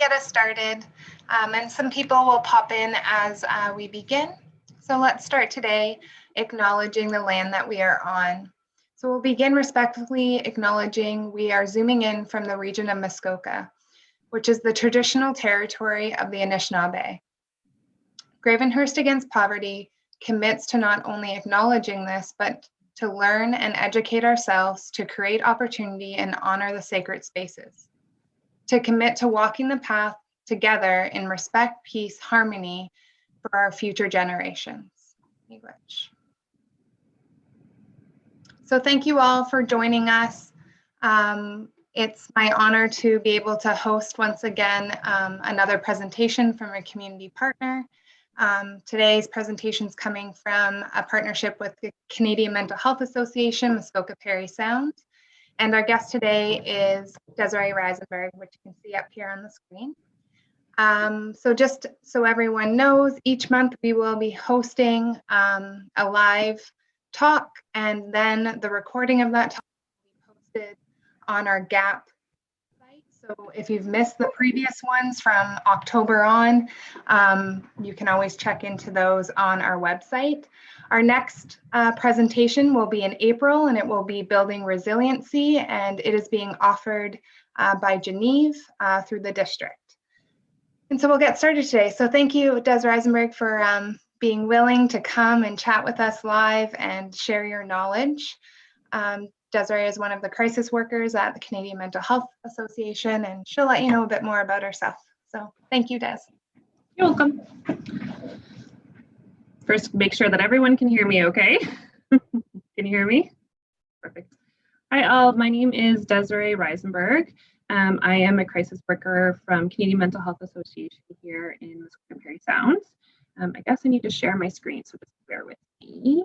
get us started, and some people will pop in as we begin. So let's start today acknowledging the land that we are on. So we'll begin respectfully acknowledging we are zooming in from the region of Muskoka, which is the traditional territory of the Anishinaabe. Gravenhurst Against Poverty commits to not only acknowledging this, but to learn and educate ourselves to create opportunity and honor the sacred spaces. To commit to walking the path together in respect, peace, harmony for our future generations. English. So thank you all for joining us. It's my honor to be able to host once again another presentation from a community partner. Today's presentation is coming from a partnership with the Canadian Mental Health Association, Muskoka Parry Sound. And our guest today is Desiree Reisenberg, which you can see up here on the screen. So just so everyone knows, each month we will be hosting a live talk, and then the recording of that talk will be posted on our GAP site. So if you've missed the previous ones from October on, you can always check into those on our website. Our next presentation will be in April, and it will be Building Resiliency, and it is being offered by Geneve through the district. And so we'll get started today. So thank you, Des Reisenberg, for being willing to come and chat with us live and share your knowledge. Desiree is one of the crisis workers at the Canadian Mental Health Association, and she'll let you know a bit more about herself. So thank you, Des. You're welcome. First, make sure that everyone can hear me okay. Can you hear me? Perfect. Hi all, my name is Desiree Reisenberg. I am a crisis worker from Canadian Mental Health Association here in Muskoka Parry Sound. I guess I need to share my screen, so just bear with me.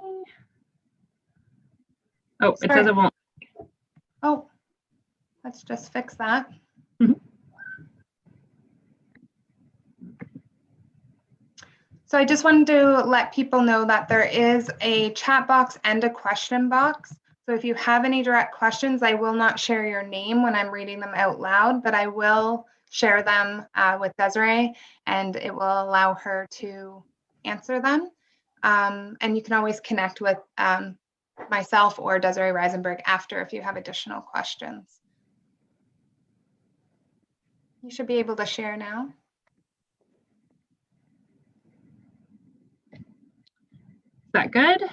Oh, it says it won't. Oh, let's just fix that. So I just wanted to let people know that there is a chat box and a question box. So if you have any direct questions, I will not share your name when I'm reading them out loud, but I will share them with Desiree, and it will allow her to answer them. And you can always connect with myself or Desiree Reisenberg after if you have additional questions. You should be able to share now. Is that good?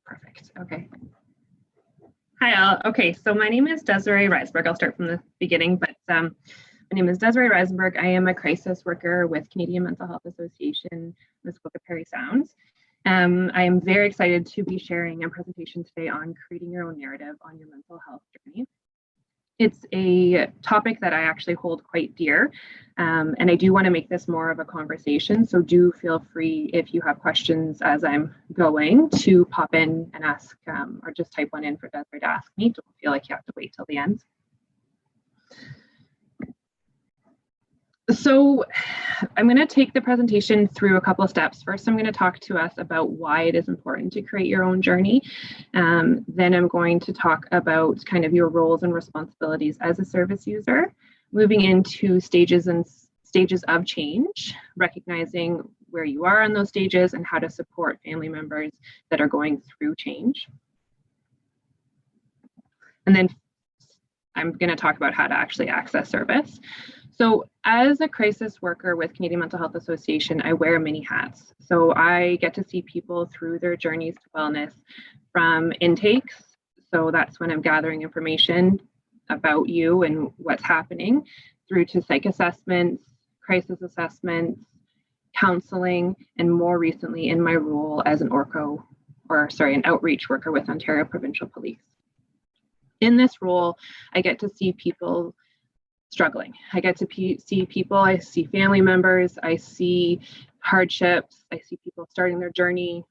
Perfect. Okay. Hi all. Okay, so my name is Desiree Reisenberg. I'll start from the beginning, but my name is Desiree Reisenberg. I am a crisis worker with Canadian Mental Health Association, Muskoka Parry Sound. I am very excited to be sharing a presentation today on creating your own narrative on your mental health journey. It's a topic that I actually hold quite dear, and I do want to make this more of a conversation, so do feel free if you have questions as I'm going to pop in and ask, or just type one in for Desiree to ask me. Don't feel like you have to wait till the end. So I'm going to take the presentation through a couple of steps. First, I'm going to talk to us about why it is important to create your own journey. Then I'm going to talk about kind of your roles and responsibilities as a service user, moving into stages of change, recognizing where you are on those stages and how to support family members that are going through change. And then I'm going to talk about how to actually access service. So as a crisis worker with Canadian Mental Health Association, I wear many hats. So I get to see people through their journeys to wellness from intakes. So that's when I'm gathering information about you and what's happening, through to psych assessments, crisis assessments, counseling, and more recently in my role as an an outreach worker with Ontario Provincial Police. In this role, I get to see people struggling. I get to see people, I see family members, I see hardships, I see people starting their journey,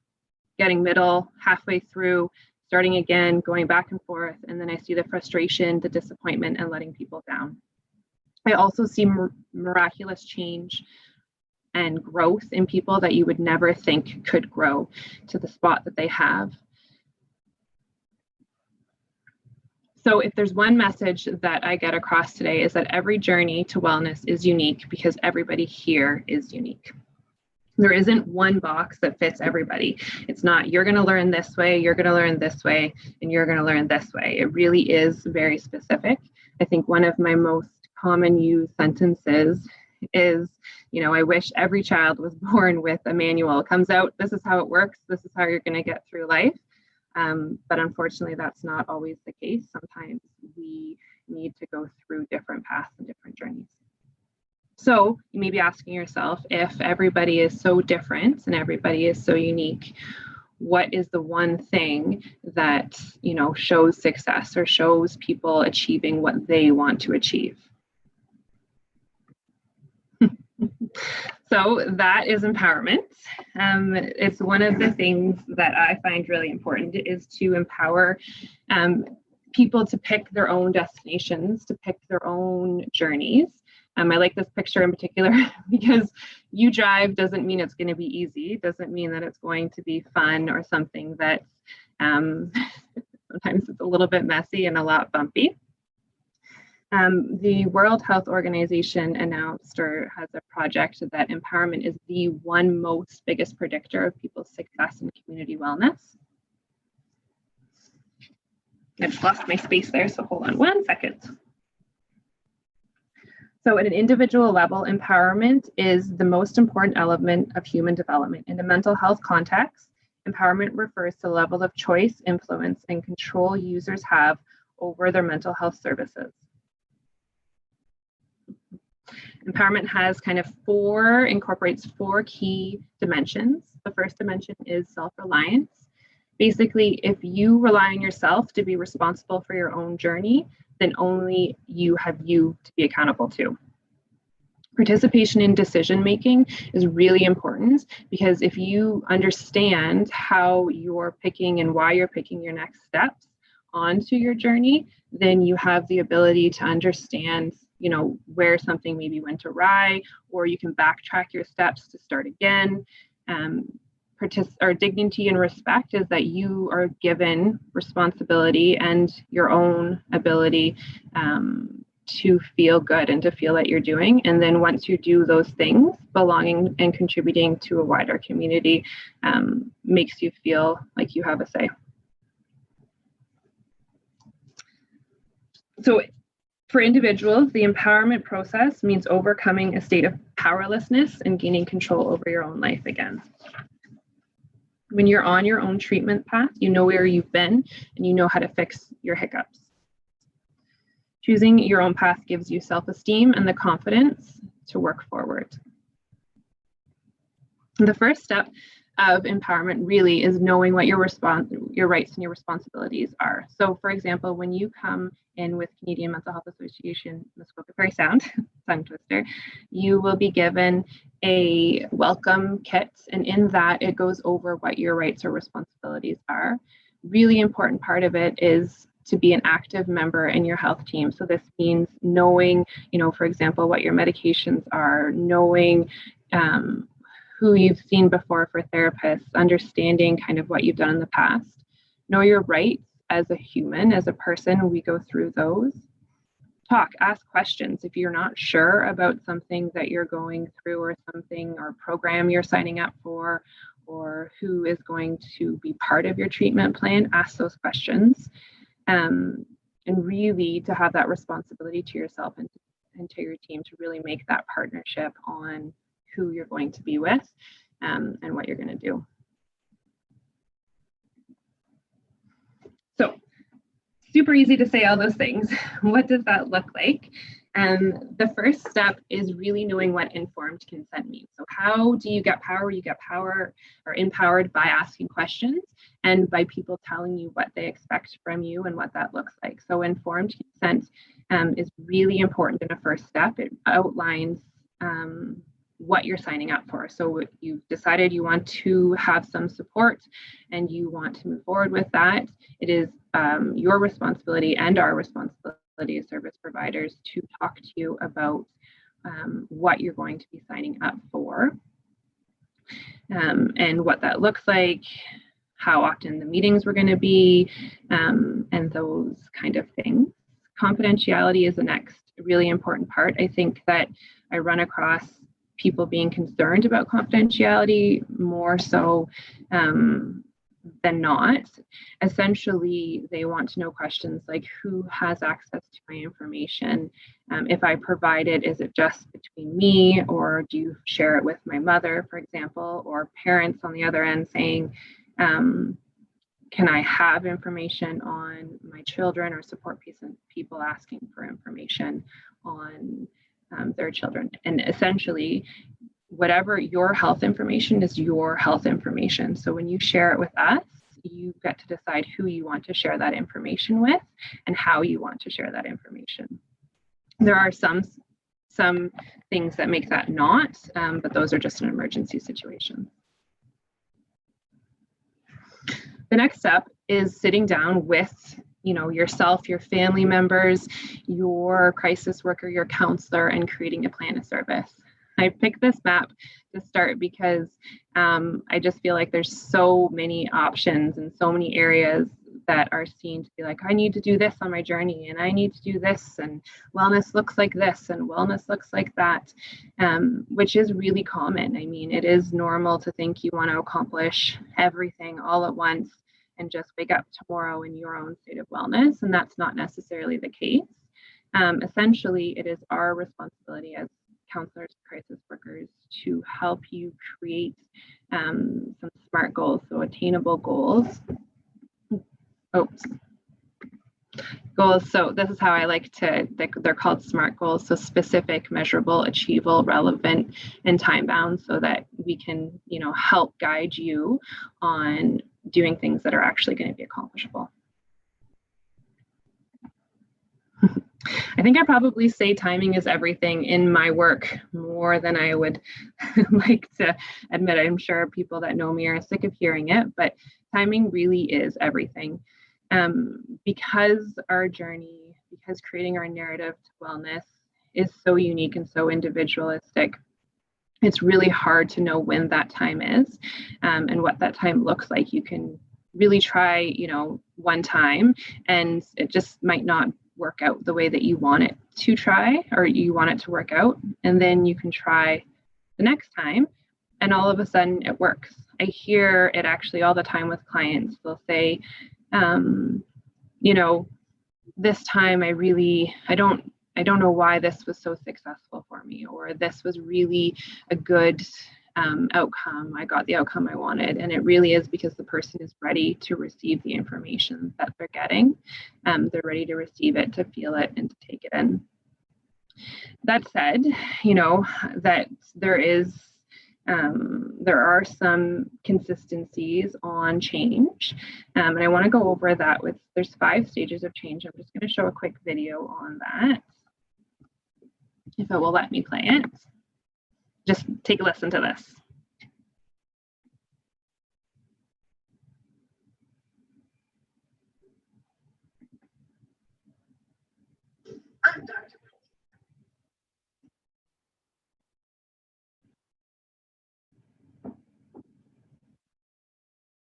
getting middle, halfway through, starting again, going back and forth, and then I see the frustration, the disappointment, and letting people down. I also see miraculous change and growth in people that you would never think could grow to the spot that they have. So if there's one message that I get across today is that every journey to wellness is unique because everybody here is unique. There isn't one box that fits everybody. It's not, you're going to learn this way, you're going to learn this way, and you're going to learn this way. It really is very specific. I think one of my most common used sentences is, I wish every child was born with a manual. It comes out, this is how it works, this is how you're going to get through life. But unfortunately, that's not always the case. Sometimes we need to go through different paths and different journeys. So you may be asking yourself, if everybody is so different and everybody is so unique, what is the one thing that, shows success or shows people achieving what they want to achieve? So that is empowerment. It's one of the things that I find really important is to empower people to pick their own destinations, to pick their own journeys. I like this picture in particular because you drive doesn't mean it's going to be easy, doesn't mean that it's going to be fun or something that sometimes it's a little bit messy and a lot bumpy. The World Health Organization announced or has a project that empowerment is the one most biggest predictor of people's success in community wellness. I just lost my space there, so hold on 1 second. So at an individual level, empowerment is the most important element of human development. In a mental health context, empowerment refers to the level of choice, influence, and control users have over their mental health services. Empowerment has incorporates four key dimensions. The first dimension is self-reliance. Basically, if you rely on yourself to be responsible for your own journey, then only you have you to be accountable to. Participation in decision-making is really important because if you understand how you're picking and why you're picking your next steps onto your journey, then you have the ability to understand where something maybe went awry, or you can backtrack your steps to start again. Dignity and respect is that you are given responsibility and your own ability to feel good and to feel that you're doing. And then once you do those things, belonging and contributing to a wider community makes you feel like you have a say. So for individuals, the empowerment process means overcoming a state of powerlessness and gaining control over your own life again. When you're on your own treatment path, you know where you've been and you know how to fix your hiccups. Choosing your own path gives you self-esteem and the confidence to work forward. The first step of empowerment really is knowing what your rights and your responsibilities are. So for example, when you come in with Canadian Mental Health Association, very sound, tongue twister, you will be given a welcome kit, and in that it goes over what your rights or responsibilities are. Really important part of it is to be an active member in your health team. So this means knowing, for example, what your medications are, knowing who you've seen before for therapists, understanding kind of what you've done in the past. Know your rights as a human, as a person, we go through those. Ask questions. If you're not sure about something that you're going through or something or program you're signing up for or who is going to be part of your treatment plan, ask those questions. And really to have that responsibility to yourself and to your team to really make that partnership on who you're going to be with and what you're going to do. So super easy to say all those things. What does that look like? The first step is really knowing what informed consent means. So how do you get power? You get power or empowered by asking questions and by people telling you what they expect from you and what that looks like. So informed consent is really important in a first step. It outlines what you're signing up for. So you've decided you want to have some support and you want to move forward with that. It is your responsibility and our responsibility as service providers to talk to you about what you're going to be signing up for and what that looks like, how often the meetings were going to be, and those kind of things. Confidentiality is the next really important part. I think that I run across people being concerned about confidentiality more so than not. Essentially, they want to know questions like, who has access to my information? If I provide it, is it just between me, or do you share it with my mother, for example, or parents on the other end saying, can I have information on my children, or support people asking for information on their children? And essentially, whatever your health information is your health information. So when you share it with us, you get to decide who you want to share that information with and how you want to share that information. There are some things that make that not, but those are just an emergency situation. The next step is sitting down with yourself, your family members, your crisis worker, your counselor, and creating a plan of service. I picked this map to start because I just feel like there's so many options and so many areas that are seen to be like, I need to do this on my journey, and I need to do this, and wellness looks like this, and wellness looks like that, which is really common. I mean, it is normal to think you want to accomplish everything all at once and just wake up tomorrow in your own state of wellness, and that's not necessarily the case. Essentially, it is our responsibility as counselors, crisis workers, to help you create some SMART goals, so attainable goals. Goals. So this is how I like to, they're called SMART goals. So specific, measurable, achievable, relevant, and time bound, so that we can, help guide you on doing things that are actually going to be accomplishable. I think I probably say timing is everything in my work more than I would like to admit. I'm sure people that know me are sick of hearing it, but timing really is everything. Because our journey, because creating our narrative to wellness is so unique and so individualistic, it's really hard to know when that time is, and what that time looks like. You can really try, one time, and it just might not work out the way that you want it to try, or you want it to work out. And then you can try the next time, and all of a sudden it works. I hear it actually all the time with clients. They'll say, this time I don't know why this was so successful for me, or this was really a good outcome. I got the outcome I wanted. And it really is because the person is ready to receive the information that they're getting. They're ready to receive it, to feel it, and to take it in. That said, that there are some consistencies on change, and I want to go over that. There's 5 stages of change. I'm just going to show a quick video on that, if it will let me play it. Just take a listen to this. I'm Dr.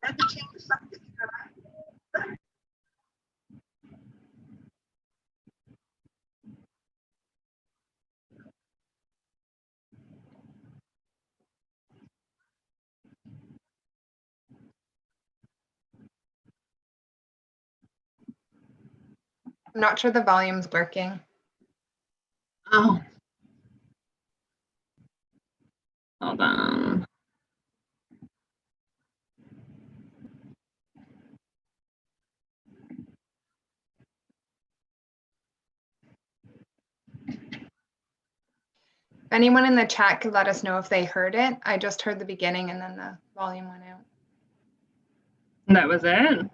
Had to change something in your life. I'm not sure the volume's working. Oh, hold on. If anyone in the chat could let us know if they heard it. I just heard the beginning and then the volume went out. That was it?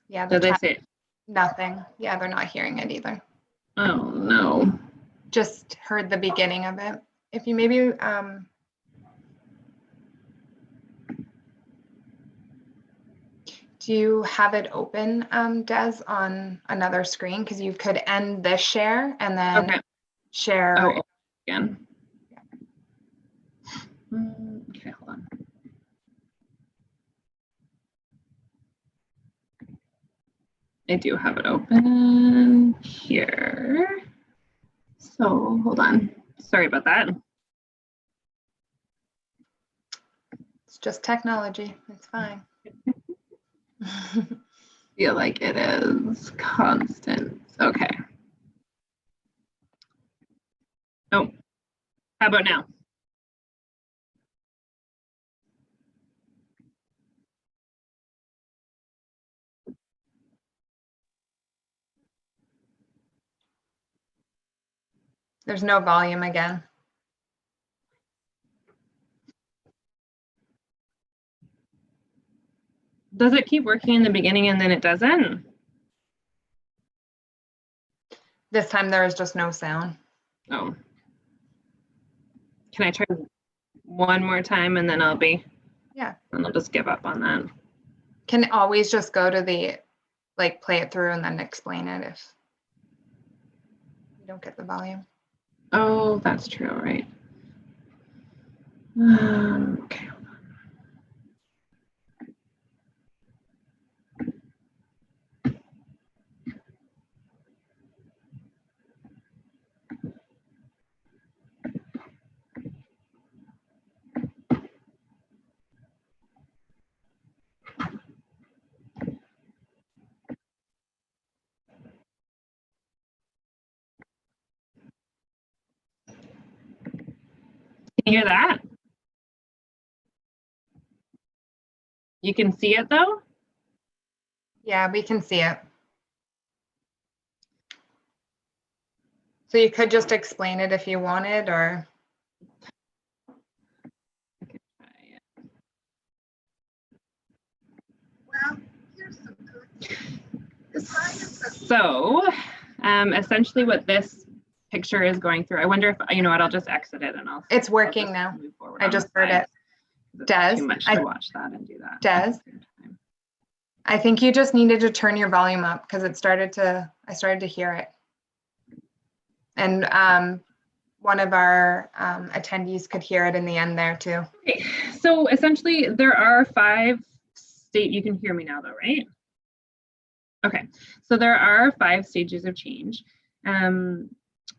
Yeah, the Did they chat, say nothing. Yeah, they're not hearing it either. Oh, no. Just heard the beginning of it. If you maybe, do you have it open, Des, on another screen? Because you could end this share and then share. Again. Okay, hold on. I do have it open here. So hold on. Sorry about that. It's just technology. It's fine. Feel like it is constant. Okay. Oh, how about now? There's no volume again. Does it keep working in the beginning and then it doesn't? This time there is just no sound. Oh. Can I try one more time and then I'll be? Yeah. And I'll just give up on that. Can always just go to the, like, play it through and then explain it if you don't get the volume. Oh, that's true, right? Okay. Can you hear that? You can see it though? Yeah, we can see it. So you could just explain it if you wanted, or I can try it. Well, here's some good news. So essentially what this picture is going through, I wonder if, you know what, I'll just exit it and it's working I'll now. move forward I on just the heard side. it. Des, Too much to watch that and do that. Des, at the same time. I think you just needed to turn your volume up because I started to hear it. And one of our attendees could hear it in the end there too. Okay. So essentially there are 5 you can hear me now though, right? Okay, so there are 5 stages of change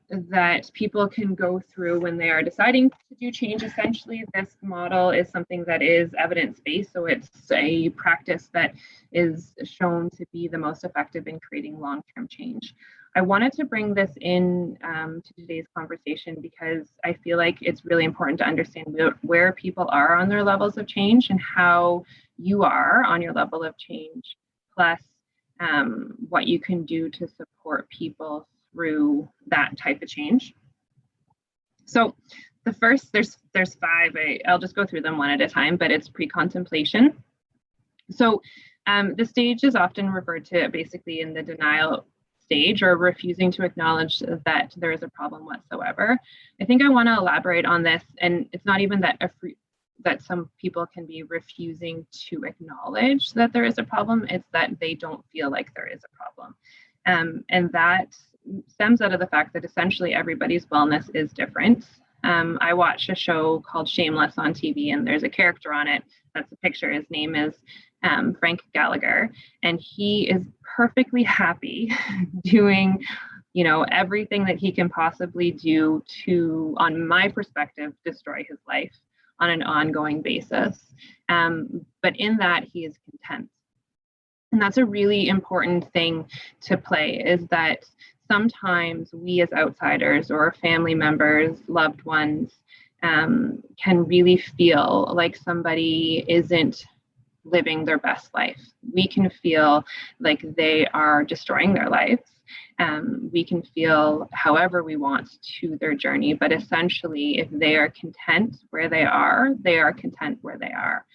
that people can go through when they are deciding to do change. Essentially, this model is something that is evidence-based, so it's a practice that is shown to be the most effective in creating long-term change. I wanted to bring this in to today's conversation because I feel like it's really important to understand where people are on their levels of change and how you are on your level of change, plus what you can do to support people through that type of change. So the first, there's 5, I'll just go through them one at a time, but it's pre-contemplation. So the stage is often referred to basically in the denial stage, or refusing to acknowledge that there is a problem whatsoever. I think I want to elaborate on this, and it's not even that that some people can be refusing to acknowledge that there is a problem, it's that they don't feel like there is a problem. And that stems out of the fact that essentially everybody's wellness is different. I watch a show called Shameless on TV, and there's a character on it. That's a picture. His name is Frank Gallagher, and he is perfectly happy doing, you know, everything that he can possibly do to, on my perspective, destroy his life on an ongoing basis. But in that, he is content. And that's a really important thing to play, is that sometimes we as outsiders or family members, loved ones, can really feel like somebody isn't living their best life. We can feel like they are destroying their lives. We can feel however we want to their journey, but essentially if they are content where they are content where they are.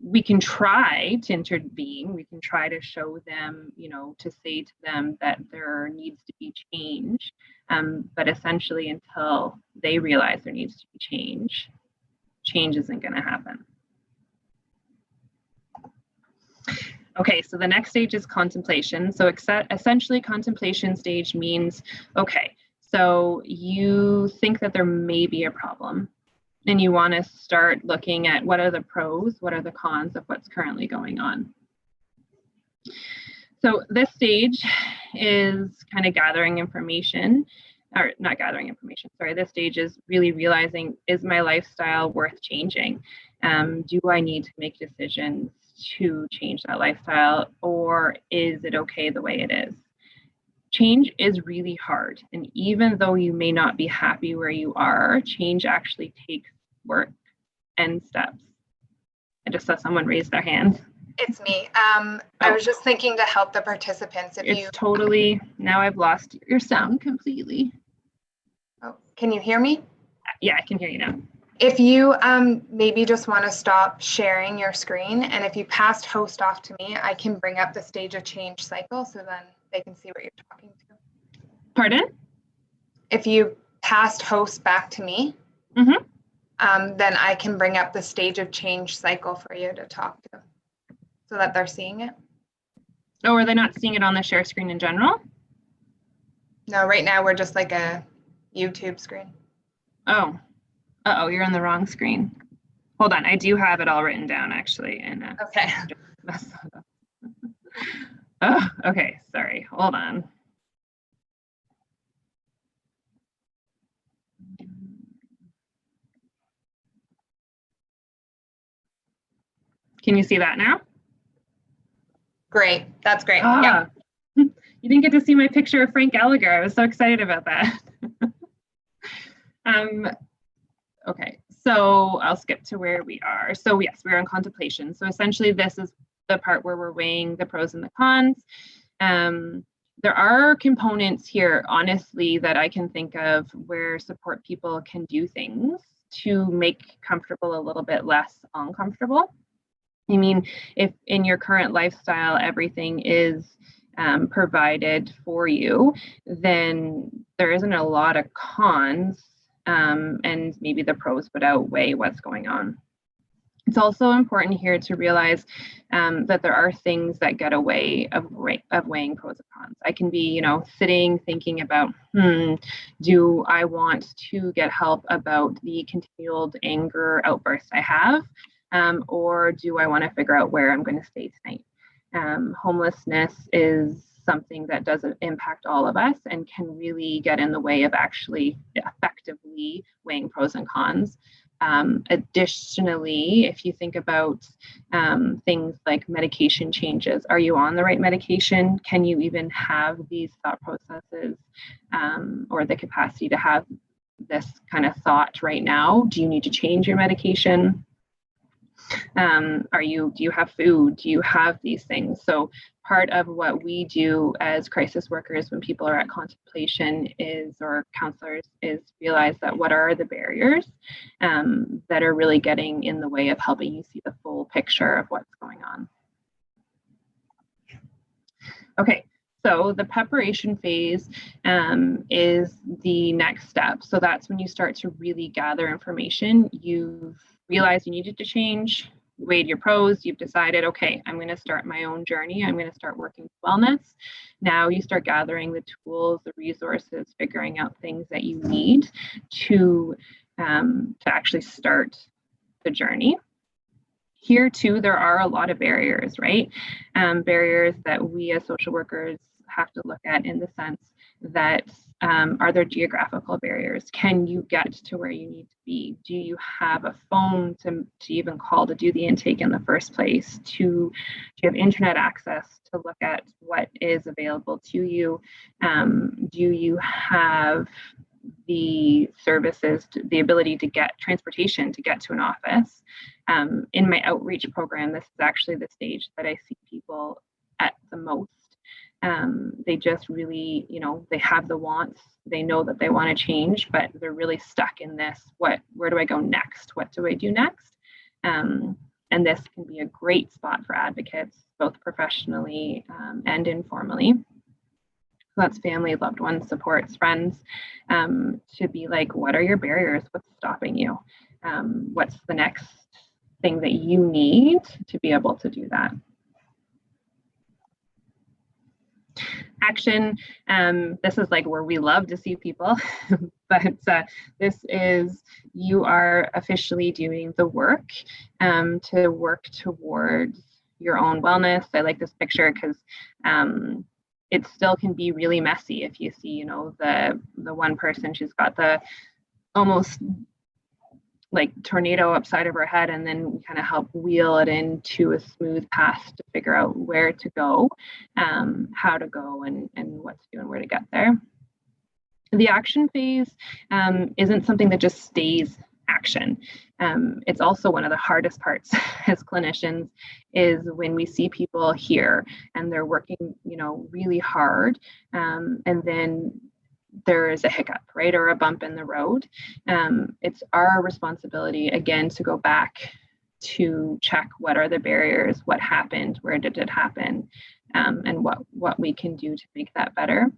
We can try to intervene, we can try to show them, you know, to say to them that there needs to be change, but essentially until they realize there needs to be change isn't going to happen. Okay, so the next stage is contemplation. So essentially contemplation stage means, okay, so you think that there may be a problem and you want to start looking at what are the pros, what are the cons of what's currently going on. So this stage is kind of gathering information, or not gathering information, sorry. This stage is really realizing, is my lifestyle worth changing? Do I need to make decisions to change that lifestyle, or is it okay the way it is? Change is really hard. And even though you may not be happy where you are, change actually takes work and steps. I just saw someone raise their hand. It's me. I was just thinking to help the participants. It's totally, now I've lost your sound completely. Oh, can you hear me? Yeah, I can hear you now. If you maybe just want to stop sharing your screen, and if you passed host off to me, I can bring up the stage of change cycle so then they can see what you're talking to. Pardon? If you passed host back to me, then I can bring up the stage of change cycle for you to talk to so that they're seeing it. Oh, are they not seeing it on the share screen in general? No, right now we're just like a YouTube screen. Oh, uh-oh, you're on the wrong screen. Hold on, I do have it all written down actually. And okay. Oh, okay, sorry, hold on. Can you see that now? Great, that's great. Yeah. You didn't get to see my picture of Frank Gallagher. I was so excited about that. Okay, so I'll skip to where we are. So yes, we're on contemplation. So essentially this is the part where we're weighing the pros and the cons. There are components here, honestly, that I can think of where support people can do things to make comfortable a little bit less uncomfortable. I mean, if in your current lifestyle, everything is provided for you, then there isn't a lot of cons, and maybe the pros would outweigh what's going on. It's also important here to realize that there are things that get away of weighing pros and cons. I can be, sitting thinking about, do I want to get help about the continual anger outbursts I have, or do I want to figure out where I'm going to stay tonight? Homelessness is something that does impact all of us and can really get in the way of actually effectively weighing pros and cons. Additionally, if you think about things like medication changes, are you on the right medication? Can you even have these thought processes or the capacity to have this kind of thought right now? Do you need to change your medication? Do you have food? Do you have these things? So part of what we do as crisis workers when people are at contemplation or counselors is realize that what are the barriers that are really getting in the way of helping you see the full picture of what's going on. Okay, so the preparation phase is the next step. So that's when you start to really gather information. You've realized you needed to change, you weighed your pros, you've decided, okay, I'm going to start my own journey. I'm going to start working with wellness. Now you start gathering the tools, the resources, figuring out things that you need to actually start the journey. Here too, there are a lot of barriers, right? Barriers that we as social workers have to look at in the sense that are there geographical barriers? Can you get to where you need to be? Do you have a phone to even call to do the intake in the first place? Do you have internet access to look at what is available to you? Do you have the services, the ability to get transportation to get to an office? In my outreach program, this is actually the stage that I see people at the most. They just really, they have the wants, they know that they want to change, but they're really stuck in this, where do I go next? What do I do next? And this can be a great spot for advocates, both professionally and informally. So that's family, loved ones, supports, friends, to be like, what are your barriers? What's stopping you? What's the next thing that you need to be able to do that? Action, this is like where we love to see people, but this is, you are officially doing the work to work towards your own wellness. I like this picture because it still can be really messy if you see, the one person, she's got the almost like tornado upside of her head, and then we kind of help wheel it into a smooth path to figure out where to go, how to go, and what to do and where to get there. The action phase isn't something that just stays action. It's also one of the hardest parts as clinicians, is when we see people here and they're working, really hard, and then there is a hiccup, right, or a bump in the road. It's our responsibility, again, to go back to check what are the barriers, what happened, where did it happen, and what we can do to make that better.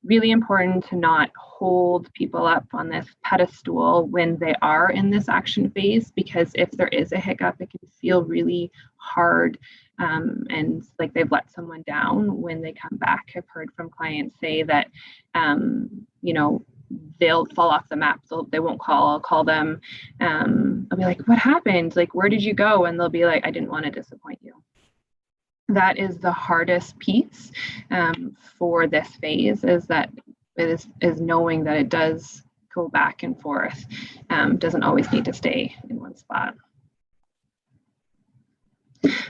Really important to not hold people up on this pedestal when they are in this action phase, because if there is a hiccup, it can feel really hard and like they've let someone down when they come back. I've heard from clients say that, they'll fall off the map. They won't call. I'll call them. I'll be like, what happened? Like, where did you go? And they'll be like, I didn't want to disappoint you. That is the hardest piece for this phase, is that it is knowing that it does go back and forth, doesn't always need to stay in one spot.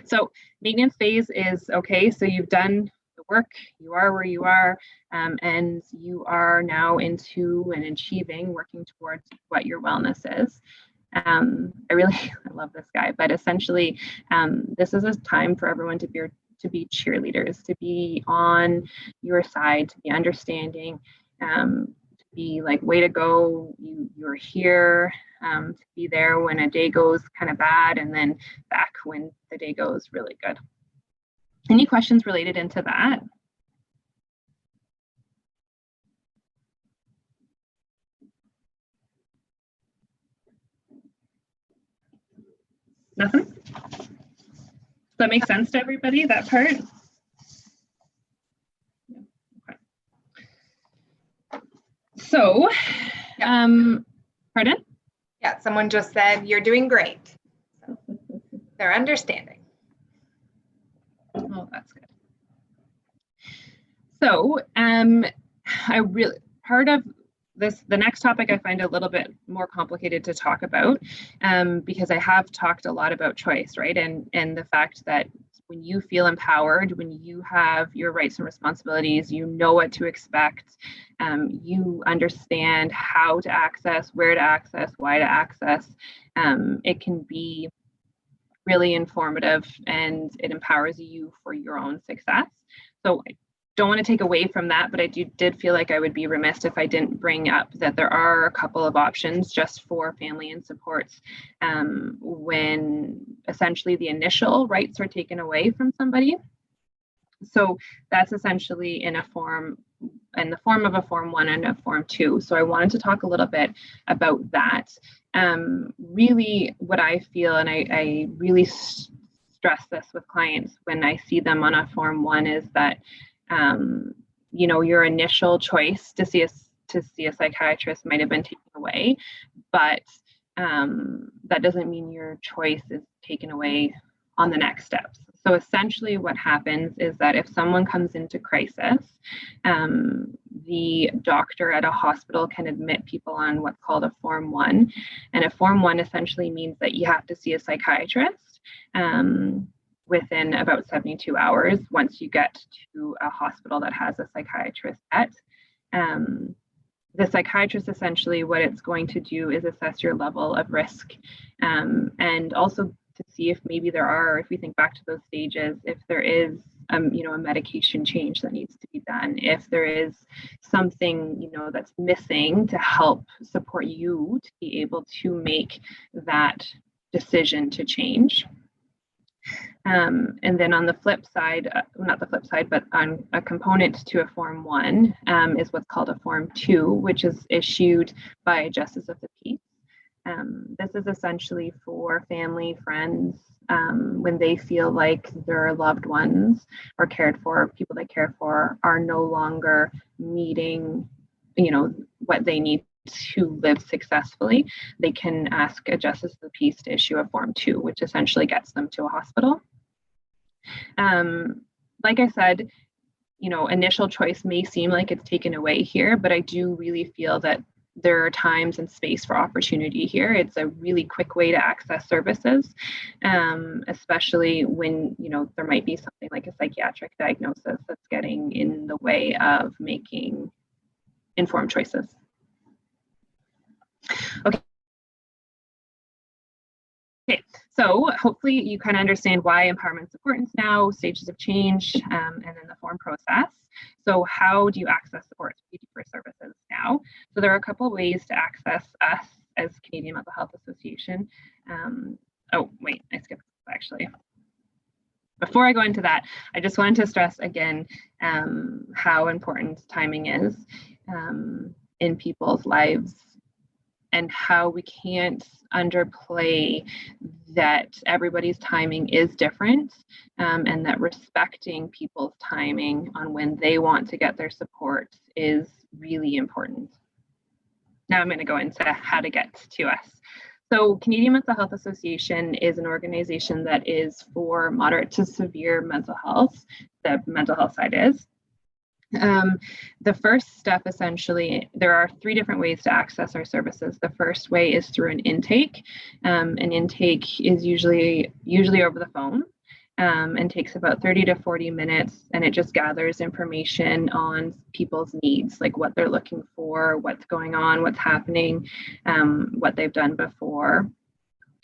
So maintenance phase is, okay, so you've done the work, you are where you are, and you are now into and achieving, working towards what your wellness is. I love this guy, but essentially this is a time for everyone to be cheerleaders, to be on your side, to be understanding, to be like, way to go, you're here, to be there when a day goes kind of bad, and then back when the day goes really good. Any questions related into that? Nothing? Does that make sense to everybody, that part? Okay. So, pardon? Yeah, someone just said, you're doing great. So they're understanding. Oh, that's good. So, part of this, the next topic I find a little bit more complicated to talk about, because I have talked a lot about choice, right? And the fact that when you feel empowered, when you have your rights and responsibilities, you know what to expect, you understand how to access, where to access, why to access, it can be really informative, and it empowers you for your own success. So I don't want to take away from that, but I did feel like I would be remiss if I didn't bring up that there are a couple of options just for family and supports when essentially the initial rights are taken away from somebody. So that's essentially in the form of a Form 1 and a Form 2. So I wanted to talk a little bit about that. Really what I feel, and I really stress this with clients when I see them on a Form 1, is that your initial choice to see a psychiatrist might have been taken away, but that doesn't mean your choice is taken away on the next steps. So essentially what happens is that if someone comes into crisis, the doctor at a hospital can admit people on what's called a Form 1. And a Form 1 essentially means that you have to see a psychiatrist within about 72 hours once you get to a hospital that has a psychiatrist at. The psychiatrist, essentially what it's going to do is assess your level of risk, and also to see if maybe if we think back to those stages, if there is a medication change that needs to be done, if there is something that's missing to help support you to be able to make that decision to change. And then on the flip side, not the flip side, but on a component to a Form 1 is what's called a Form 2, which is issued by a Justice of the Peace. This is essentially for family, friends, when they feel like their loved ones or people they care for are no longer meeting, what they need to live successfully. They can ask a Justice of the Peace to issue a Form 2, which essentially gets them to a hospital. Like I said, initial choice may seem like it's taken away here, but I do really feel that there are times and space for opportunity here. It's a really quick way to access services, especially when, there might be something like a psychiatric diagnosis that's getting in the way of making informed choices. Okay, so hopefully you kind of understand why empowerment is important now, stages of change, and then the form process. So how do you access support for services now? So there are a couple of ways to access us as Canadian Mental Health Association. Oh, wait, I skipped actually. Before I go into that, I just wanted to stress again how important timing is in people's lives, and how we can't underplay that everybody's timing is different, and that respecting people's timing on when they want to get their support is really important. Now I'm going to go into how to get to us. So Canadian Mental Health Association is an organization that is for moderate to severe mental health. The mental health side is. The first step, essentially, there are 3 different ways to access our services. The first way is through an intake. An intake is usually over the phone, and takes about 30 to 40 minutes, and it just gathers information on people's needs, like what they're looking for, what's going on, what's happening, what they've done before.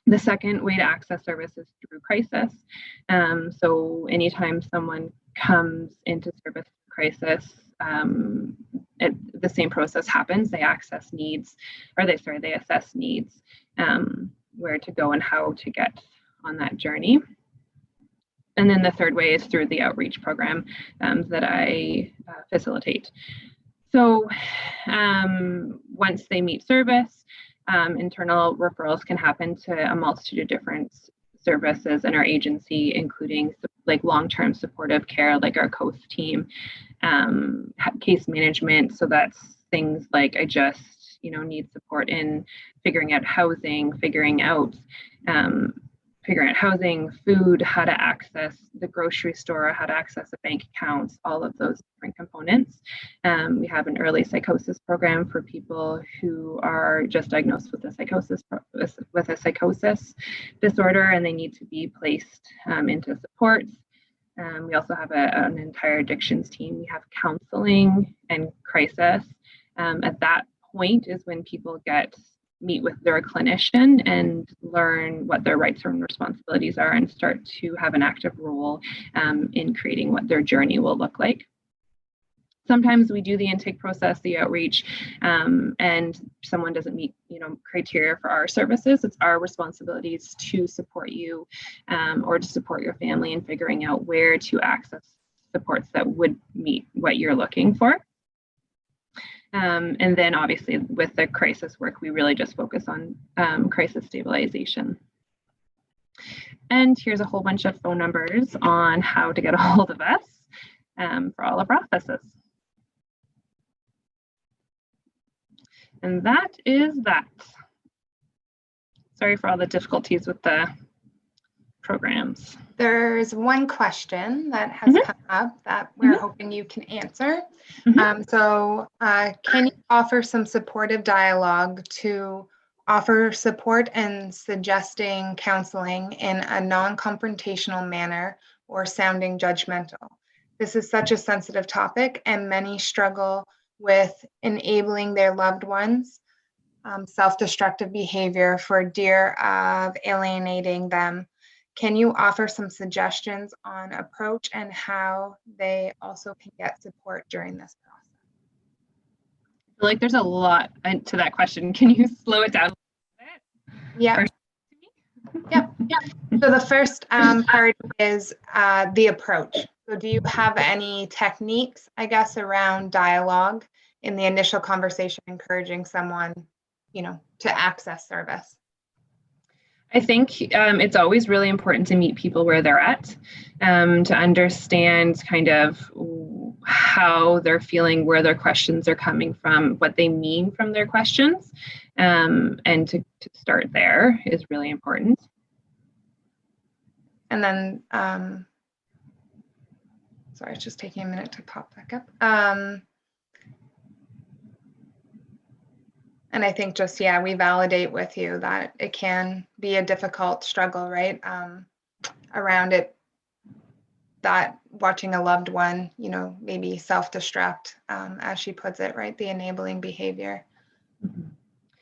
The second way to access services through crisis. So anytime someone comes into service crisis, the same process happens. They assess needs, where to go and how to get on that journey. And then the third way is through the outreach program that I facilitate. So once they meet service, internal referrals can happen to a multitude of different services in our agency, including like long-term supportive care, like our COAST team, case management. So that's things like I just, need support in figuring out housing, housing, food, how to access the grocery store, how to access a bank account, all of those different components. We have an early psychosis program for people who are just diagnosed with a psychosis disorder, and they need to be placed into supports. We also have an entire addictions team. We have counseling and crisis. At that point is when people meet with their clinician and learn what their rights and responsibilities are, and start to have an active role in creating what their journey will look like. Sometimes we do the intake process, the outreach, and someone doesn't meet, criteria for our services. It's our responsibilities to support you or to support your family in figuring out where to access supports that would meet what you're looking for. And then obviously with the crisis work, we really just focus on crisis stabilization. And here's a whole bunch of phone numbers on how to get a hold of us for all of our offices. And that is that. Sorry for all the difficulties with the programs. There's one question that has come up that we're hoping you can answer. So can you offer some supportive dialogue to offer support and suggesting counseling in a non-confrontational manner or sounding judgmental? This is such a sensitive topic, and many struggle with enabling their loved ones' self-destructive behavior for fear of alienating them. Can you offer some suggestions on approach and how they also can get support during this process? I feel like there's a lot to that question. Can you slow it down a little bit? Yeah. Yep. So the first part is the approach. So do you have any techniques, I guess, around dialogue in the initial conversation, encouraging someone, to access service? I think it's always really important to meet people where they're at, to understand kind of how they're feeling, where their questions are coming from, what they mean from their questions, and to start there is really important. And then Sorry, it's just taking a minute to pop back up. And I think just, yeah, we validate with you that it can be a difficult struggle, right? Around it, that watching a loved one, you know, maybe self-destruct, as she puts it, right? The enabling behavior.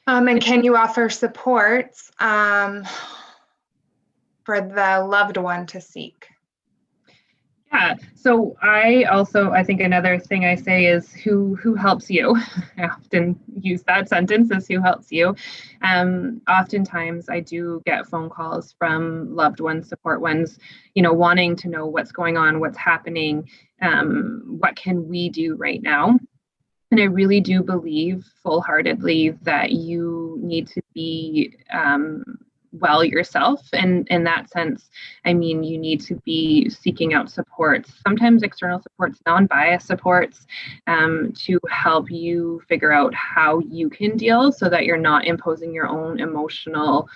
And can you offer supports for the loved one to seek? Yeah, so I think another thing I say is who helps you. I often use that sentence as who helps you. Oftentimes I do get phone calls from loved ones, support ones, you know, wanting to know what's going on, what's happening, what can we do right now? And I really do believe full-heartedly that you need to be well yourself. And in that sense, I mean, you need to be seeking out supports, sometimes external supports, non-biased supports, to help you figure out how you can deal so that you're not imposing your own emotional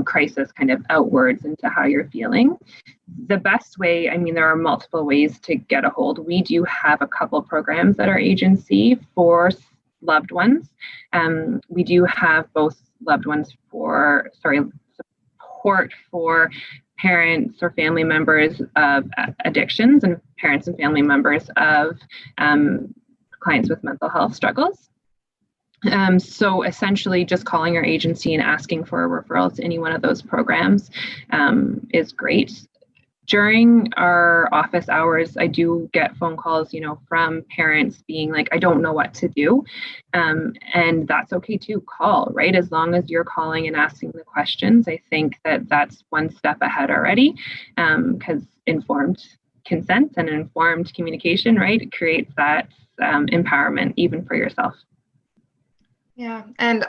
crisis kind of outwards into how you're feeling. The best way, I mean, there are multiple ways to get a hold. We do have a couple programs at our agency for loved ones. We do have both loved ones for, support for parents or family members of addictions and parents and family members of clients with mental health struggles. So essentially just calling your agency and asking for a referral to any one of those programs is great. During our office hours, I do get phone calls, you know, from parents being like, I don't know what to do. And that's okay to call, right? As long as you're calling and asking the questions, I think that that's one step ahead already, because informed consent and informed communication, right, it creates that empowerment even for yourself. Yeah, and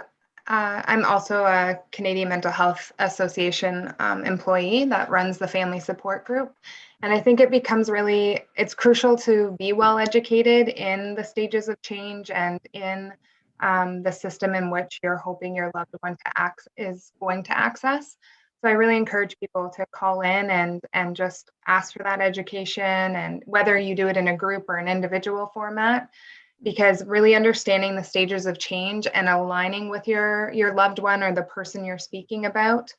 I'm also a Canadian Mental Health Association employee that runs the family support group. And I think it becomes really, it's crucial to be well educated in the stages of change and in the system in which you're hoping your loved one is going to access. So I really encourage people to call in and just ask for that education, and whether you do it in a group or an individual format, because really understanding the stages of change and aligning with your loved one or the person you're speaking about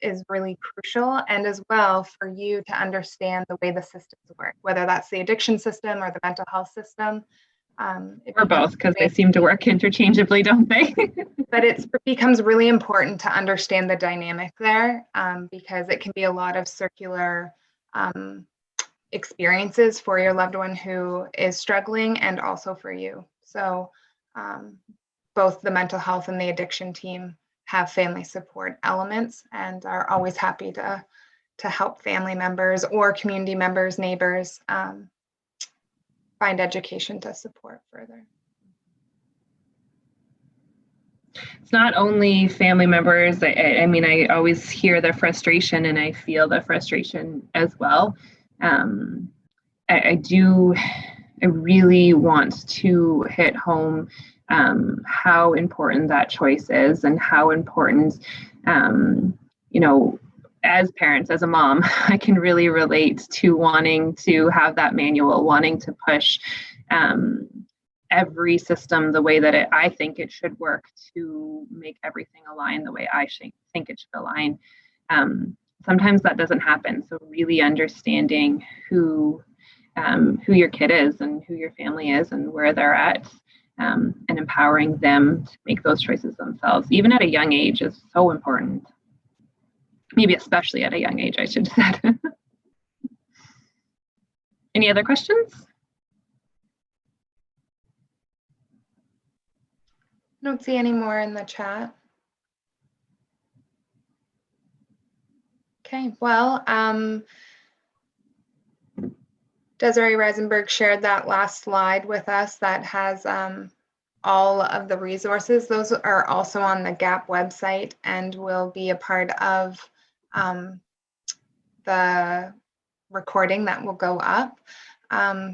is really crucial. And as well for you to understand the way the systems work, whether that's the addiction system or the mental health system. Or both, because they seem to work interchangeably, don't they? But it becomes really important to understand the dynamic there, because it can be a lot of circular experiences for your loved one who is struggling, and also for you. So both the mental health and the addiction team have family support elements and are always happy to help family members or community members, neighbors, find education to support further. It's not only family members. I mean, I always hear the frustration and I feel the frustration as well. I really want to hit home how important that choice is, and how important, you know, as parents, as a mom, I can really relate to wanting to have that manual, wanting to push every system the way that I think it should work to make everything align the way I think it should align. Sometimes that doesn't happen. So really understanding who your kid is and who your family is and where they're at, and empowering them to make those choices themselves, even at a young age, is so important. Maybe especially at a young age, I should have said. Any other questions? I don't see any more in the chat. Okay, well, Desiree Reisenberg shared that last slide with us that has all of the resources. Those are also on the GAP website and will be a part of the recording that will go up.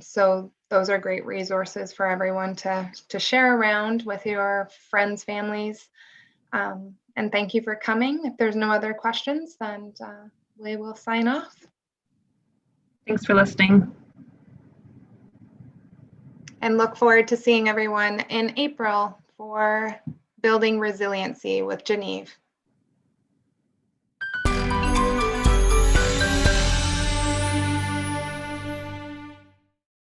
So those are great resources for everyone to share around with your friends, families. And thank you for coming. If there's no other questions, then we will sign off. Thanks for listening. and look forward to seeing everyone in April for Building Resiliency with Genevieve.